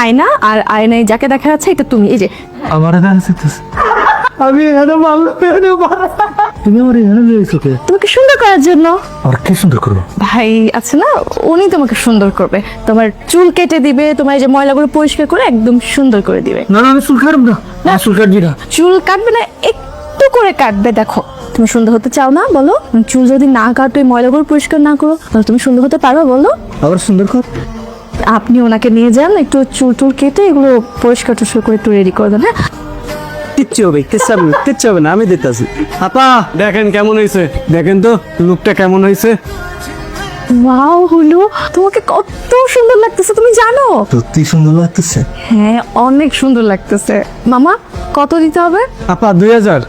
আয়না, আর আয়নায় যাকে দেখা যাচ্ছে এটা তুমি। এই যে আমার আমি তুমি আমার এখানে রয়েছো কে? তোমাকে সুন্দর করার জন্য। আর কি সুন্দর করবো? ভাই আছে না, উনি তোমাকে সুন্দর করবে। তোমার চুল কেটে দিবে, তোমার এই যে ময়লাগুলো পরিষ্কার করে একদম সুন্দর করে দিবে। না না, আমি চুল কাটব না। না চুল কাটবি না। চুল কাটবে না, একটু করে কাটবে। দেখো তুমি সুন্দর হতে চাও না বলো? চুল যদি না কাটো, এই ময়লাগুলো পরিষ্কার না করো, তাহলে তুমি সুন্দর হতে পারো বলো? আবার সুন্দর কর। আপনি ওনাকে নিয়ে যান, একটু চুল টুল কেটে এগুলো পরিষ্কার টুষ্কার করে একটু রেডি করে দেন। হ্যাঁ, কিচ্ছু হবে, কিচ্ছু হবে না, আমি দিতেছি। আপা দেখেন কেমন হয়েছে, দেখেন তো লুকটা কেমন হয়েছে। ওয়াও হলো, তোমাকে কত সুন্দর লাগতেছে তুমি জানো? সত্যি সুন্দর লাগতেছে। হ্যাঁ অনেক সুন্দর লাগতেছে। মামা কত দিতে হবে? আপা 2000।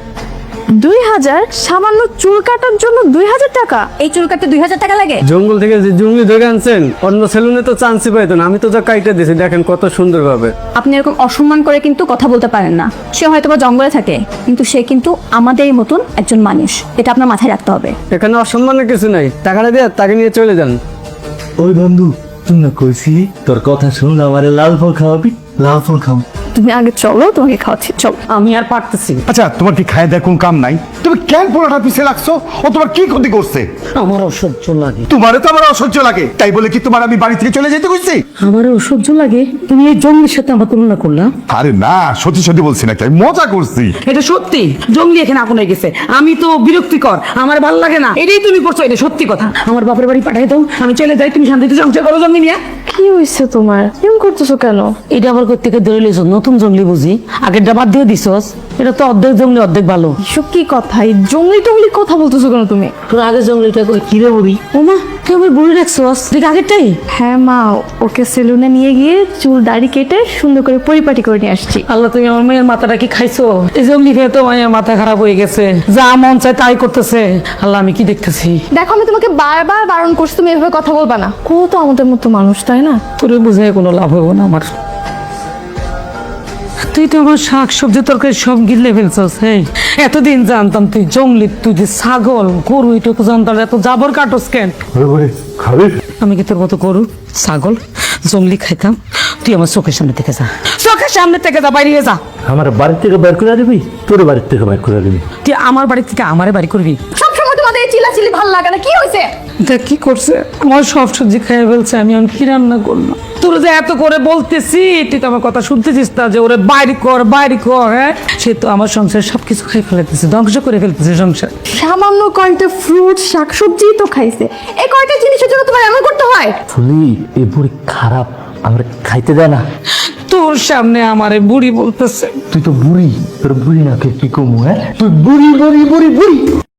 2000? সামান্য চুল কাটার জন্য 2000 টাকা? এই চুল কাটতে 2000 টাকা লাগে? জঙ্গল থেকে যে জঙ্গলি ধরে আনছেন, অন্য সেলুনে তো চান্সই পাইতো না, আমি তো যা কাইটা দিয়েছি, দেখেন কত সুন্দর ভাবে। আপনি এরকম অসম্মান করে কিন্তু কথা বলতে পারেন না। সে হয়তো বা জঙ্গলে থাকে, কিন্তু সে কিন্তু আমাদেরই মতন একজন মানুষ, এটা আপনার মাথায় রাখতে হবে। এখানে অসম্মানের কিছু নাই, টাকাটা দিয়ে তাকে নিয়ে চলে যান। ওই বন্ধু, তুমি না কইছিলি তোর কথা শুনলে আমারে লাল ফল খাওয়াবি? লাল ফল খাও। তুমি আগে চলো, তোমাকে খাওয়াচ্ছি, চলো। আমি আর পারতেছি। আচ্ছা, তোমার কি খায় দেয় কোন কাম নাই? তুমি কেন পোলাটা পিছিয়ে লাগছো? ও তোমার কি ক্ষতি করছে? আমার অসহ্য লাগে। তোমারও তো আমার অসহ্য লাগে, তাই বলে কি তোমার আমি বাড়ি থেকে চলে যেতে কইছি? আমার অসহ্য লাগে, তুমি এই জঙ্গলির সাথে আমার তুলনা করলা। আরে না, সত্যি সত্যি বলছি নাকি, আমি মজা করছি। এটা সত্যি, জঙ্গলি এখানে আগুন হয়ে গেছে। আমি তো বিরক্তিকর, আমার ভালো লাগে না, এটাই তুমি করছো, এটা সত্যি কথা। আমার বাপের বাড়ি পাঠাই দাও, আমি চলে যাই, তুমি শান্তিতে সংসার করো জঙ্গলি নিয়ে। কি হয়েছে তোমার? এরকম করতেছো কেন? এটা আবার কোত্থেকে ধরে লিস? নতুন জঙ্গলি বুঝি, আগেরটা বাদ দিয়ে দিছস। এটা তো অর্ধেক জঙ্গলি অর্ধেক ভালো। এসব কি কথা? এই জঙ্গলি টঙ্গলি কথা বলতেছো কেন তুমি? তোর আগে জঙ্গলিটা কই? কিরে বুড়ি? ওমা, তুই আমার বুড়ি রাখছস? ঠিক আগেরটাই? হ্যাঁ মা, ওকে সেলুনে নিয়ে গিয়ে চুল দাড়ি কেটে সুন্দর করে পরিপাটি করে নিয়ে আসছি। আল্লাহ, তুমি আমার মেয়ের মাথাটা কি খাইছো? এই জঙ্গলি খেয়ে তো মায়ের মাথা খারাপ হয়ে গেছে, যা মন চায় তাই করতেছে। আল্লাহ, আমি কি দেখতেছি? দেখো আমি তোমাকে বারবার বারণ করছি, তুমি এভাবে কথা বলবা না। ও তো আমাদের মতো মানুষ, তাই না? তোরে বুঝে কোনো লাভ হবো না আমার। তুই তো আমার শাক সবজি তরকারি সব গিলে ফেলছস। হ্যাঁ, এতদিন জানতাম তুই জঙ্গলি, তুই যে ছাগল গরু এটুকু জানতাম, এত জাবর কাটস কেন? খাবে? আমি কি তোর মতো গরু ছাগল জঙ্গলি খাইতাম? তুই আমার চোখের সামনে থেকে যা, চোখের সামনে থেকে যা, বাইরে যা। আমার বাড়ি থেকে বের করে দিবি? তোর বাড়ি থেকে বের করে দিবি? তুই আমার বাড়ি থেকে আমারে বাড়ি করবি? সবসময় তোমাদের এই চিল্লাচিল্লি ভালো লাগে না, কি হয়েছে? দেখ কি করছে, আমার সব সবজি খেয়ে ফেলছে, আমি এখন কি রান্না করলাম? তোর যে এত করে বলতেছি, তুই তো আমার কথা শুনতেছিস না, যে ওরে বাইরে কর বাইরে কর। হ্যাঁ, সে তো আমার সংসার সবকিছু খেয়ে ফেলতেছে, ধ্বংস করে ফেলতেছে সংসার। সামান্য কয়েকটা ফ্রুট শাকসবজি তো খাইছে, এই কয়েকটা জিনিসের জন্য তোমার এমন করতে হয়? ফুলি, এই বুড়ি খারাপ, আমরা খাইতে দেয় না। তোর সামনে আমারে বুড়ি বলতেছে। তুই তো বুড়ি, তোর বুড়ি না কি কমু? হ্যাঁ, তুই বুড়ি বুড়ি বুড়ি বুড়ি।